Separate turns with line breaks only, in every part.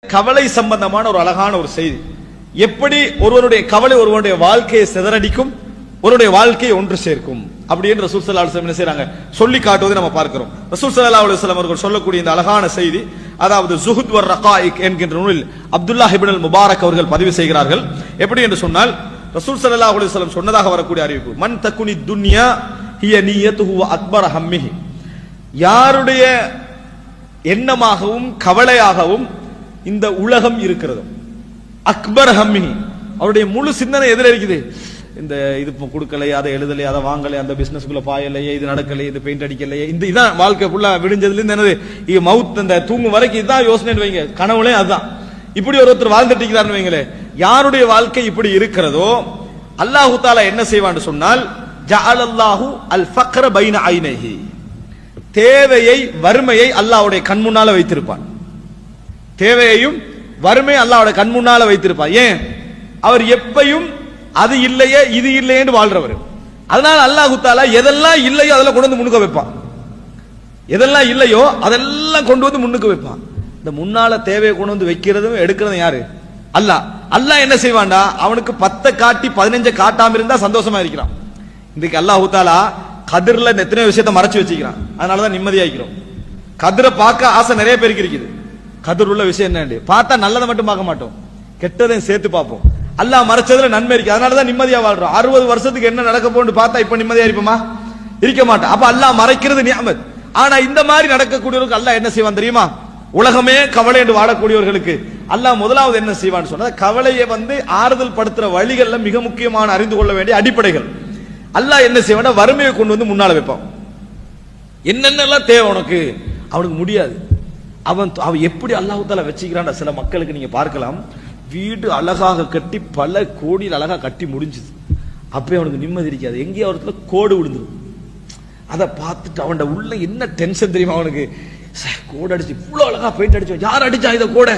கவலை சம்பந்தமான ஒரு அழகான ஒரு செய்தி. எப்படி ஒருவருடைய கவலை ஒருவருடைய வாழ்க்கையை சிதறடிக்கும், ஒருவருடைய வாழ்க்கையை ஒன்று சேர்க்கும் அப்படின்னு ரசூல் ஸல்லல்லாஹு அலைஹி வஸல்லம் என்ன செய்றாங்க சொல்லி காட்டுவதை நம்ம பார்க்கிறோம். ரசூல் ஸல்லல்லாஹு அலைஹி வஸல்லம் அவர்கள் சொல்லக்கூடிய இந்த அழகான செய்தி, அதாவது ஜுஹுத் வர் ரகாயிக் என்கின்ற நூலில் அப்துல்லாஹ் இப்னு அல் முபாரக் அவர்கள் பதிவு செய்கிறார்கள். எப்படி என்று சொன்னால், ரசூல் ஸல்லல்லாஹு அலைஹி வஸல்லம் சொன்னதாக வரக்கூடிய அறிவிப்பு, மன் தகுனி துன்யா ஹிய நியத்துஹு வ அக்பர ஹம்மிஹி, யாருடைய எண்ணமாகவும் கவலையாகவும் இந்த உலகம் இருக்கிறது, அக்பர் ஹம்மிஹி, அவருடைய முழு சிந்தனை எதிர இருக்குது. இந்த இது கொடுக்கலையே, அதை எழுதலையே, அதை வாங்கலையே, அந்த பிசினஸ்க்குள்ள பாயலையே, இது நடக்கலையே, இது பெயிண்ட் அடிக்கலையே, இந்த இதான் வாழ்க்கை ஃபுல்லா விடிஞ்சதுல இருந்து என்னது மவுத், இந்த தூங்கும் வரைக்கும் இதுதான் யோசனை வைங்க, கனவுலே அதுதான். இப்படி ஒருத்தர் வாழ்ந்துட்டு இருக்கிறாருன்னு வைங்களே, யாருடைய வாழ்க்கை இப்படி இருக்கிறதோ அல்லாஹு தஆலா என்ன செய்வான்னு சொன்னால், ஜஅலல்லாஹு அல் ஃபக்ர பைன ஐனைஹி, தேவையை வறுமையை அல்லாஹ்வுடைய கண் முன்னால வைத்திருப்பான். தேவையையும் வறுமையை அல்லாஹ்வுடைய கண் முன்னால வைத்திருப்பான். ஏன்? அவர் எப்பையும் அது இல்லையே இது இல்லையேன்னு வாழ்றவர். அதனால அல்லாஹ் தஆலா எதெல்லாம் இல்லையோ அதெல்லாம் கொண்டு வந்து முன்னுக்கு வைப்பான். எதெல்லாம் இல்லையோ அதெல்லாம் கொண்டு வந்து முன்னுக்கு வைப்பான். இந்த முன்னால தேவையை கொண்டு வந்து வைக்கிறதும் எடுக்கிறதும் யாரு? அல்லாஹ். அல்லாஹ் என்ன செய்வான்டா, அவனுக்கு 10 காட்டி 15 காட்டாம இருந்தா சந்தோஷமா இருக்கிறான். இன்னைக்கு அல்லாஹ் தஆலா கதிர்ல எத்தனை விஷயத்தை மறைச்சு வச்சுக்கிறான். அதனாலதான் நிம்மதியா இருக்கிறோம். கதிரை பார்க்க ஆசை நிறைய பேருக்கு இருக்குது. கதிர் உள்ள விஷயம் என்ன, பார்த்தா நல்லதை மட்டும் பார்க்க மாட்டோம், கெட்டதையும் சேர்த்து பார்ப்போம். அல்லாஹ் மறைச்சதுல நன்மை இருக்கு, அதனாலதான் நிம்மதியா வாழ்றோம். 60 வருஷத்துக்கு என்ன நடக்க போன்னு பார்த்தா இப்ப நிம்மதியா இருப்போமா? இருக்க மாட்டோம். அப்ப அல்லாஹ் மறைக்கிறது நிஅமத். ஆனா இந்த மாதிரி நடக்கக்கூடியவர்களுக்கு அல்லாஹ் என்ன செய்வான் தெரியுமா? உலகமே கவலை என்று வாழக்கூடியவர்களுக்கு அல்லாஹ் முதலாவது என்ன செய்வான்னு சொன்னா, கவலையை ஆறுதல் படுத்துற வழிகள்ல மிக முக்கியமான அறிந்து கொள்ள வேண்டிய அடிப்படைகள். அல்லாஹ் என்ன செய்வானா, வறுமையை கொண்டு வந்து முன்னால வைப்பான். என்னென்னலாம் தேவை உனக்கு, அவனுக்கு முடியாது. அவன் எப்படி அல்லாஹ் தஆலா வச்சுக்கிறான். சில மக்களுக்கு நீங்க பார்க்கலாம், வீடு அழகாக கட்டி பல கோடியில் அழகா கட்டி முடிஞ்சுது, அப்பயே அவனுக்கு நிம்மதி இருக்காது. எங்கேயோ ஒரு கோடு விழுந்துரும். அதை பார்த்துட்டு அவன் உள்ள என்ன டென்ஷன் தெரியுமா அவனுக்கு, கோடு அடிச்சு இவ்வளவு அழகா பெயிண்ட் அடிச்சு, யார் அடிச்சா இதை கூட,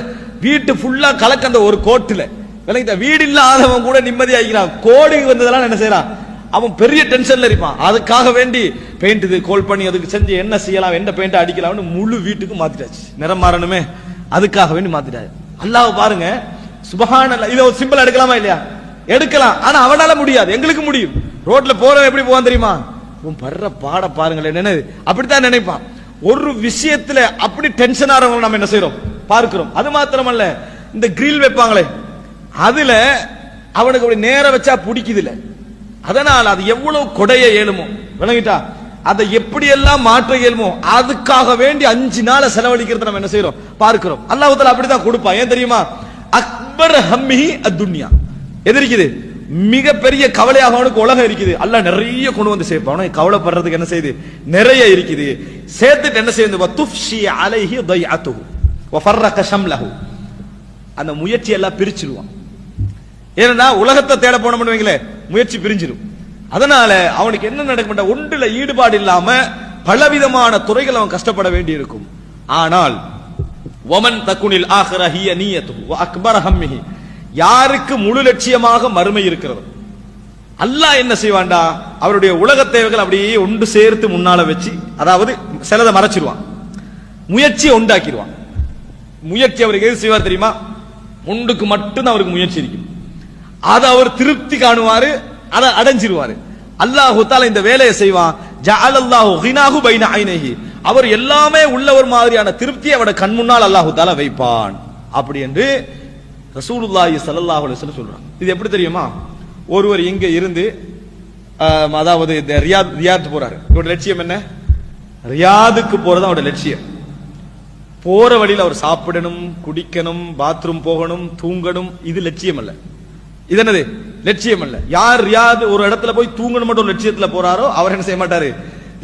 வீட்டு ஃபுல்லா கலக்க அந்த ஒரு கோட்டுல விளங்கிட்ட. வீடு இல்லாதவன் கூட நிம்மதி ஆகிக்கிறான். கோடு வந்ததெல்லாம் என்ன செய்யறான், அவன் பெரிய டென்ஷன்ல இருப்பான். அதுக்காக வேண்டி பெயிண்ட் இது கோல் பண்ணி அதுக்கு செஞ்சு என்ன செய்யலாம், என்ன பெயிண்ட் அடிக்கலாம்னு முழு வீட்டுக்கு மாத்திட்டாச்சு. நிறம் மாறணுமே, அதுக்காக வேண்டி மாத்திட்டாச்சு. அல்லாஹ் பாருங்க, சுப்ஹானல்லாஹ். இதை ஒரு சிம்பிள் எடுக்கலாமா இல்லையா? எடுக்கலாம். ஆனா அவனால முடியாது, எங்களுக்கு முடியும். ரோட்ல போறவன் எப்படி போவான் தெரியுமா? உன் படுற பாட பாருங்களேன், என்னது அப்படித்தான் நினைப்பான். ஒரு விஷயத்துல அப்படி டென்ஷன் ஆறவங்க நம்ம என்ன செய்யறோம் பார்க்கிறோம். அது மாத்திரமல்ல, இந்த கிரில் வைப்பாங்களே, அதுல அவனுக்கு அப்படி நேர வச்சா பிடிக்குது இல்ல, அதனால அது எவ்வளவு கொடைய ஏழுமோ விளங்கிட்டா, அதை எப்படியெல்லாம் மாற்ற இயலுமோ அதுக்காக வேண்டி 5 நாளை செலவழிக்கிறது நம்ம என்ன செய்யறோம் பார்க்கிறோம். அல்லாஹ் தஆலா அப்படிதான் கொடுப்பான். ஏன் தெரியுமா? அக்பர் ஹம்மிஹி அத்துன்யா, எது இருக்குது, மிக பெரிய கவலையாக அவனுக்கு உலகம் இருக்குது. அல்லாஹ் நிறைய கொண்டு வந்து சேர்ப்பான். அவனுக்கு கவலைப்படுறதுக்கு என்ன செய்யுது, நிறைய இருக்குது. சேர்த்துட்டு என்ன செய்யுது, வதுஃப்ஷி அலைஹி தைஅத்துஹு வஃபர்ரக ஷம்லஹு, அந்த முயற்சி எல்லாம் பிரிச்சிடுவான். ஏன்னா உலகத்தை தேட போனோம்னு வைங்களே, முயற்சி பிரிஞ்சிடும். அதனால அவனுக்கு என்ன நடக்கும், ஒன்றுல ஈடுபாடு இல்லாம பலவிதமான துறைகள் அவன் கஷ்டப்பட வேண்டி இருக்கும். ஆனால் வமன் தகுனில் ஆகிர ஹிய நியத்துஹு வ அக்பர ஹம்மிஹி, யாருக்கு முழு லட்சியமாக மறுமை இருக்கிறது, அல்லாஹ் என்ன செய்வான்டா, அவருடைய உலக தேவைகள் அப்படியே ஒன்று சேர்த்து முன்னால வச்சு, அதாவது சிலதை மறைச்சிருவான், முயற்சியை உண்டாக்கிடுவான். முயற்சி அவருக்கு எது செய்வார் தெரியுமா? ஒன்றுக்கு மட்டும்தான் அவருக்கு முயற்சி இருக்கும். அதை அவர் திருப்தி காணுவாரு, அதை அடைஞ்சிருவாரு. அல்லாஹு தஆலா இந்த வேலையை செய்வான். ஜஅலல்லாஹு கினாஹு பைன ஐனைஹி, அவர் எல்லாமே உள்ளவர் மாதிரியான திருப்தியை அவருடைய கண் முன்னால் அல்லாஹு தஆலா வைப்பான். அப்படி என்று ரசூலுல்லாஹி ஸல்லல்லாஹு அலைஹி வஸல்லம் சொல்றாங்க. இது எப்படி தெரியுமா? ஒருவர் இங்க இருந்து அதாவது ரியாத் போறாரு. இவருடைய லட்சியம் என்ன? ரியாதுக்கு போறது அவருடைய லட்சியம். போற வழியில் அவர் சாப்பிடணும், குடிக்கணும், பாத்ரூம் போகணும், தூங்கணும், இது லட்சியம் அல்ல. இது என்னது? லட்சியம் அல்ல. யார் ரியாத் ஒரு இடத்துல போய் தூங்கணும் மட்டும் ஒரு லட்சியத்துல போறாரோ அவர் என்ன செய்ய மாட்டாரு,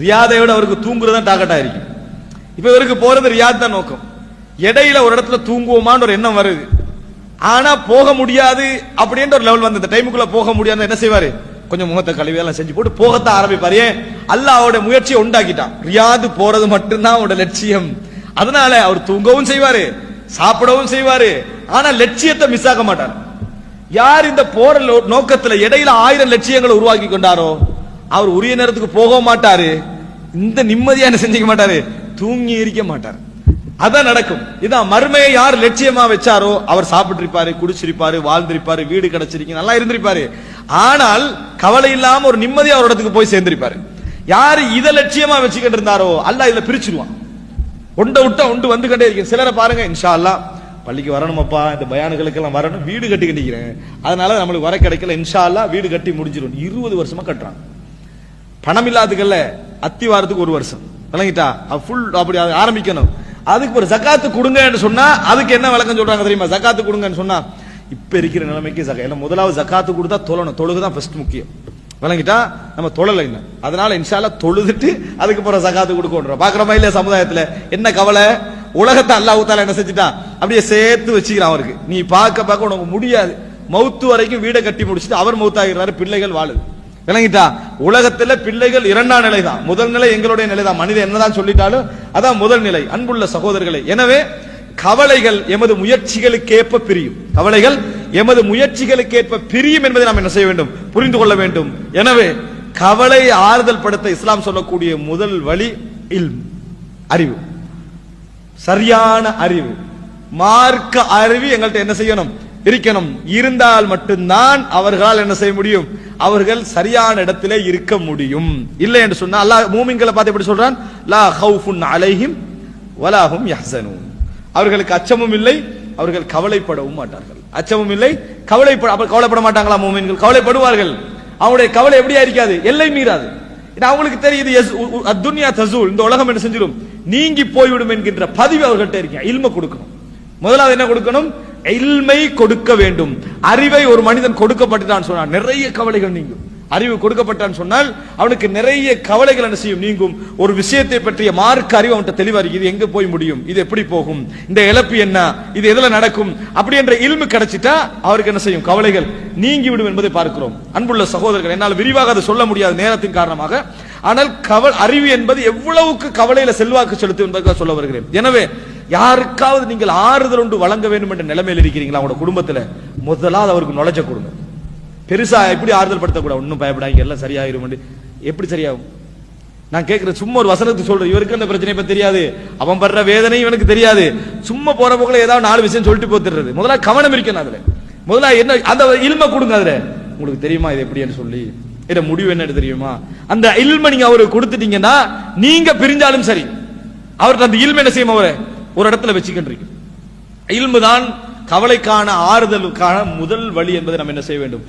ரியாதை விட அவருக்கு தூங்குறது தான் டார்கெட்டா இருக்கும். இப்ப இவருக்கு போறது ரியாத் தான் நோக்கம். இடையில ஒரு இடத்துல தூங்குவோமான்னு ஒரு எண்ணம் வருது, ஆனா போக முடியாது அப்படின்ற ஒரு லெவல் வந்து இந்த டைமுக்குள்ள போக முடியாது. என்ன செய்வாரு, கொஞ்சம் முகத்தை கழுவி எல்லாம் செஞ்சு போட்டு போகத்தான் ஆரம்பிப்பாரு. அல்லாஹ்வோட முயற்சியை உண்டாக்கிட்டான். ரியாது போறது மட்டும்தான் அவரோட லட்சியம். அதனால அவர் தூங்கவும் செய்வாரு, சாப்பிடவும் செய்வாரு, ஆனா லட்சியத்தை மிஸ் ஆக மாட்டார். யார் இந்த போற நோக்கத்துல இடையில 1000 லட்சியங்களை உருவாக்கி கொண்டாரோ அவர் உரிய நேரத்துக்கு போக மாட்டாரு, இந்த நிம்மதியான செஞ்சுக்க மாட்டாரு, தூங்கி இருக்க மாட்டார். அதான் நடக்கும். இதான் மறுமையை யார் லட்சியமா வச்சாரோ அவர் சாப்பிட்டிருப்பாரு, குடிச்சிருப்பாரு, வாழ்ந்திருப்பாரு, வீடு கிடைச்சிருக்கு, நல்லா இருந்திருப்பாரு. ஆனால் கவலை இல்லாம ஒரு நிம்மதியா ஒரு இடத்துக்கு போய் சேர்ந்திருப்பாரு. யாரு இதை லட்சியமா வச்சுக்கிட்டு இருந்தாரோ அல்லாஹ் இதுல பிரிச்சிருவான். ஒண்ட விட்டா ஒன்று வந்து கண்டே இருக்கு. சிலரை பாருங்க, இன்ஷா அல்லாஹ் பள்ளிக்கு வரணுமப்பா, இந்த பயானுகளுக்கு எல்லாம் வரணும், வீடு கட்டி கட்டிக்கிறேன், அதனால நம்மளுக்கு வர கிடைக்கல, இன்ஷா அல்லாஹ் வீடு கட்டி முடிஞ்சிடும். 20 வருஷமா கட்டுறாங்க. பணம் இல்லாததுக்கல்ல, அத்திவாரத்துக்கு 1 வருஷம் விளங்கிட்டா, ஃபுல் அப்படி ஆரம்பிக்கணும். அதுக்கு ஒரு ஜக்காத்து கொடுங்கன்னு சொன்னா அதுக்கு என்ன விளக்கம் சொல்றாங்க தெரியுமா? ஜக்காத்து கொடுங்கன்னு சொன்னா இப்ப இருக்கிற நிலைமைக்கு முதலாவது ஜக்காத்து கொடுத்தா தொழணும், தொழுகுதான் ஃபர்ஸ்ட் முக்கியம் விளங்கிட்டா. நம்ம தொழல இல்லை, அதனால இன்ஷா அல்லாஹ் தொழுதுட்டு அதுக்கு பிறகு ஜக்காத்து கொடுக்கணும். பாக்குறமா இல்லையா சமுதாயத்துல என்ன கவலை? உலகத்தை அல்லாஹ் தஆலா என்ன செஞ்சுட்டான், அப்படியே சேர்த்து வச்சுக்கிறான் அவருக்கு. நீ பார்க்க உனக்கு முடியாது. மௌத்து வரைக்கும் வீடை கட்டி முடிச்சுட்டு அவர் மௌத்தாகிறாரு, பிள்ளைகள் வாழுது விளங்கிட்டா. உலகத்துல பிள்ளைகள் 2ஆம் நிலை தான். முதல் நிலை எங்களுடைய நிலை தான். மனிதன் என்னதான் சொல்லிட்டாலும் அதான் முதல் நிலை. அன்புள்ள சகோதரர்களே, எனவே கவலைகள் எமது முயற்சிகளுக்கேற்ப பிரியும். கவலைகள் எமது முயற்சிகளுக்கேற்ப பிரியும் என்பதை நாம் என்ன செய்ய வேண்டும், புரிந்து கொள்ள வேண்டும். எனவே கவலை ஆறுதல் படுத்த இஸ்லாம் சொல்லக்கூடிய முதல் வழி இல்ம், அறிவு, சரியான அறிவு, மார்க்க அறிவு எங்கள்கிட்ட என்ன செய்யணும், இருக்கணும். இருந்தால் மட்டும்தான் அவர்களால் என்ன செய்ய முடியும், அவர்கள் சரியான இடத்திலே இருக்க முடியும். இல்லை என்று சொன்னா அல்லாஹ் மூமின்களை பார்த்து எப்படி சொல்றான், லா ஹவுஃபுன் அலைஹிம் வலா ஹும் யஹ்ஸனூன். அவர்களுக்கு அச்சமும் இல்லை, அவர்கள் கவலைப்படவும் மாட்டார்கள். அச்சமும் இல்லை, கவலைப்பட மாட்டாங்களா மூமின்கள்? கவலைப்படுவார்கள். அவங்களுடைய கவலை எப்படியா இருக்காது, எல்லை மீறாது. அவங்களுக்கு தெரியுது துன்யா தஸூல், இந்த உலகம் என்ன செஞ்சிடும், நீங்கி போய்விடும் என்கின்ற பதிவு அவர்கள்ட்ட இருக்கு. இல்ம கொடுக்கணும். முதலாவது என்ன கொடுக்கணும், இல்மை கொடுக்க வேண்டும். அறிவை ஒரு மனிதன் கொடுக்கப்பட்டான் சொன்னால் நிறைய கவலைகள் நீங்கும். அறிவு கொடுக்கப்பட்டான் சொன்னால் அவனுக்கு நிறைய கவலைகள் என்ன செய்யும், நீங்கும். ஒரு விஷயத்தை பற்றிய மார்க்க அறிவு அவன்கிட்ட தெளிவா இருக்கு. இது எங்க போய் முடியும், இது எப்படி போகும், இந்த இழப்பு என்ன, இது எதுல நடக்கும், அப்படி என்ற இல்மு கிடைச்சிட்டா அவருக்கு என்ன செய்யும், கவலைகள் நீங்கி விடும் என்பதை பார்க்கிறோம். அன்புள்ள சகோதரர்கள், என்னால் விரிவாக அதை சொல்ல முடியாது நேரத்தின் காரணமாக. ஆனால் அறிவு என்பது எவ்வளவுக்கு கவலையில செல்வாக்கு செலுத்தும் என்பதற்காக சொல்ல வருகிறேன். எனவே யாருக்காவது நீங்கள் ஆறுதல் ஒன்று வழங்க வேண்டும் என்ற நிலைமையில் இருக்கிறீங்களா உங்களோட குடும்பத்துல, முதலாவது அவருக்கு நுழைஞ்ச கொடுங்க. பெருசா எப்படி ஆறுதல் படுத்தக்கூடாது, ஒன்னும் பயப்படாங்க, எல்லாம் சரியாயிரும். எப்படி சரியாகும்? நான் கேட்கிறேன், சும்மா ஒரு வசனத்துக்கு சொல்றேன், இவருக்கு அந்த பிரச்சனை இப்ப தெரியாது, அவன் படுற வேதனை இவனுக்கு தெரியாது, சும்மா போற போக்குல ஏதாவது 4 விஷயம் சொல்லிட்டு போத்துறது. முதல்ல கவனம் இருக்கணும் அதுல. முதல்ல என்ன அந்த இல்ம கொடுங்க. அதுல உங்களுக்கு தெரியுமா இது எப்படின்னு சொல்லி, இத முடிவு என்னன்னு தெரியுமா, அந்த இல்ம நீங்க அவருக்கு கொடுத்துட்டீங்கன்னா நீங்க பிரிஞ்சாலும் சரி, அவர்கிட்ட அந்த இல்ம என்ன செய்யும், அவரை ஒரு இடத்துல வச்சுக்கின்றீங்க. இல்மு தான் கவலைக்கான ஆறுதலுக்கான முதல் வழி என்பதை நம்ம என்ன செய்ய வேண்டும்.